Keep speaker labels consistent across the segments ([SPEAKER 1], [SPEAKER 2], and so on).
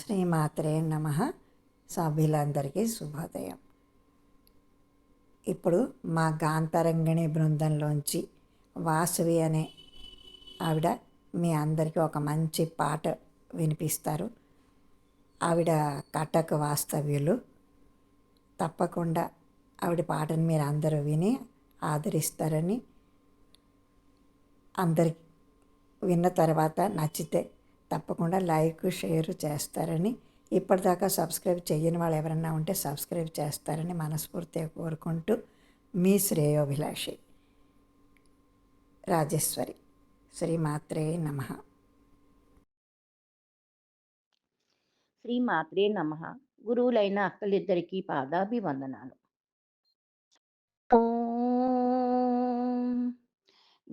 [SPEAKER 1] శ్రీమాత్రే నమః. సభ్యులందరికీ శుభోదయం. ఇప్పుడు మా గాంతరంగిణి బృందంలోంచి వాసవి అనే ఆవిడ మీ అందరికీ ఒక మంచి పాట వినిపిస్తారు. ఆవిడ కటక్ వాస్తవ్యులు. తప్పకుండా ఆవిడ పాటను మీరు అందరూ విని ఆదరిస్తారని, అందరికి విన్న తర్వాత నచ్చితే తప్పకుండా లైక్ షేర్ చేస్తారని, ఇప్పటిదాకా సబ్స్క్రైబ్ చేయని వాళ్ళు ఎవరన్నా ఉంటే సబ్స్క్రైబ్ చేస్తారని మనస్ఫూర్తిగా కోరుకుంటూ, మీ శ్రేయోభిలాషి రాజేశ్వరి. శ్రీమాత్రే నమః.
[SPEAKER 2] శ్రీమాత్రే నమః. గురువులైన అక్కలిద్దరికీ పాదాభివందనాలు. ఓం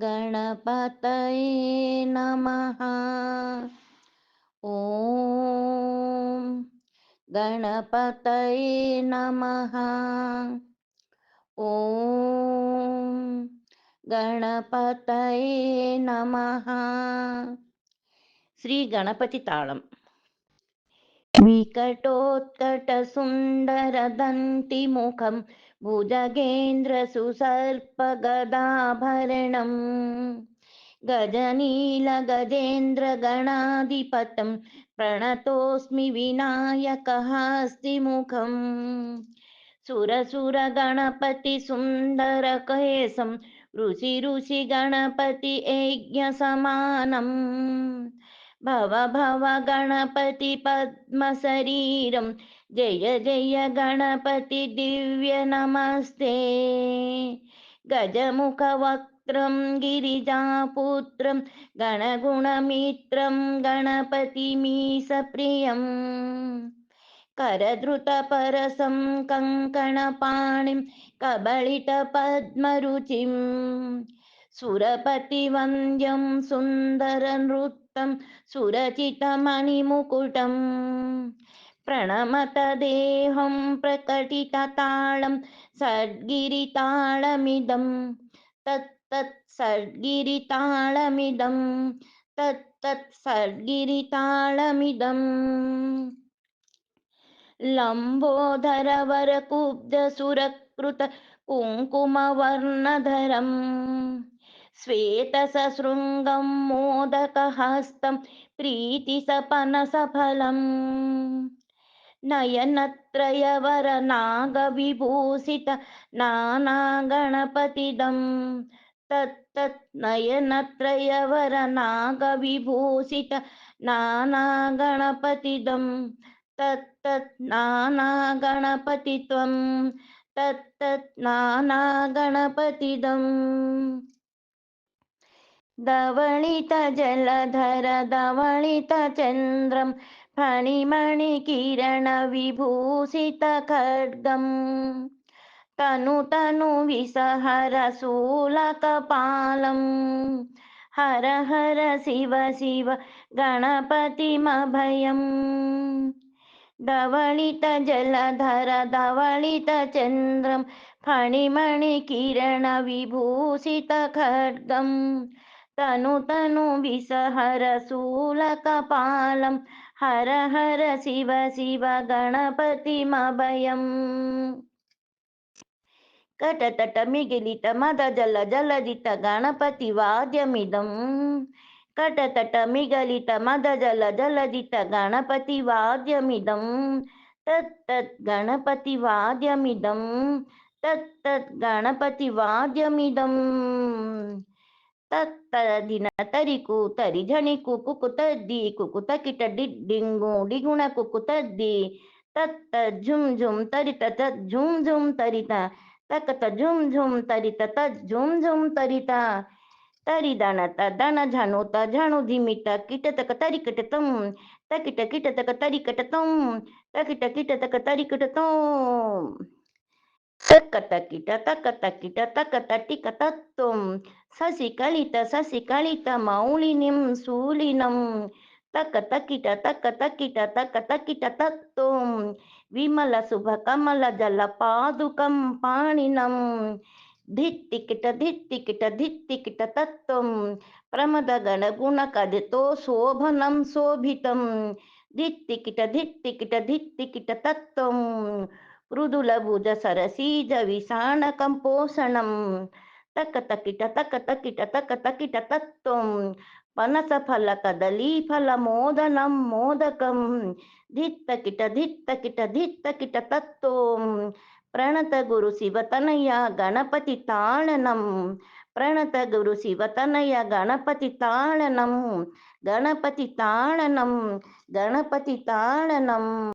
[SPEAKER 2] గణపతయే నమః. ఓం గణపతయే నమః. ఓం గణపతయే నమః. శ్రీ గణపతి తాళం. विकटोत्कटसुन्दरदन्तिमुखं भुजगेन्द्रसुसर्पगदाभरणं गजनीलगजेन्द्रगणाधिपतं प्रणतोऽस्मि विनायकहस्तिमुखम् सुरसुरगणपतिसुन्दरकेशं ऋषि यज्ञसमानम् भव भव गणपति पद्मशरीरं जय जय गणपति दिव्य नमस्ते. गजमुखवक्त्रं गिरिजापुत्रं गणगुणमित्रं गणपतिमीशप्रियं करधृतपरसं कङ्कणपाणिं कबलितपद्मरुचिं सुरपतिवन्द्यं सुन्दरनृत्यं सुरचितमणिमुकुटं प्रणमतदेहं प्रकटिततालं षड्गिरिताळमिदं तत्तत् षड्गिरिताळमिदं तत्तत् षड्गिरिताळमिदम् लम्बोदरवरकुब्जसुरकृत कुङ्कुमवर्णधरम् श्वेतसशृङ्गं मोदकहस्तं प्रीतिसपनसफलम् नयनत्रयवरनागविभूषित नानागणपतिदं तत्तत् नयनत्रयवरनागविभूषित नानागणपतिदं तत्तत् नानागणपतित्वं तत्तत् नानागणपतिदम् धवళितजलधर धवళितचन्द्रं फणिमणिकिरणविभूषितखड्गं तनु तनु विसहरशूलकपालं हर हर शिव शिव गणपतिमभयम् धवళितजलधर धवళितचन्द्रं फणिमणिकिरणविभूषितखड्गं तनु तनु विसहरशूलकपालं हर हर शिव शिव गणपतिमभयम् कटतट मिगिलित मद जल जलदित गणपतिवाद्यमिदं कटतट मिगलित मद जल जलदित गणपतिवाद्यमिदं तत्तत् गणपतिवाद्यमिदं तत्तत् गणपतिवाद्यमिदम् तत्तदिन तरिकु तरि झणिकु कुकुतद्दि कुकुतकिट डिड्डिंगु डिगुण कुकुतद्दि तत्तत् झुम झुम तरित तत् झुम झुम तरित तकत झुम झुम तरित तत् झुम झुम तरित तरिदण तदण झणु तझणु धिमित किटतक तरिकट तं तकिट किटतक तरिकट तं तकिट किटतक तरिकट तं तकतकिट तकतकिट तकतटिक तत्तुं ससिकलित मौलिनीं शूलिनं तकतकिट तकतकिट तकतकिट तत्तुं विमल शुभ कमल जल पादुकं पाणिनं धित्तिकिट तत्तुं प्रमद गणगुण कदितो शोभनं शोभितं धित्तिकिट तत्त्वं मृदुलभुज सरसीज विसाण कंपोषणं तक तकिट तत्त्वं पनस फल कदली फल मोदनं मोदकं धित्तकिट तत्त्वं प्रणत गुरु शिवतनय गणपति ताळनं प्रणत गुरु शिवतनय गणपति ताळनं गणपति ताळनं गणपति ताळनं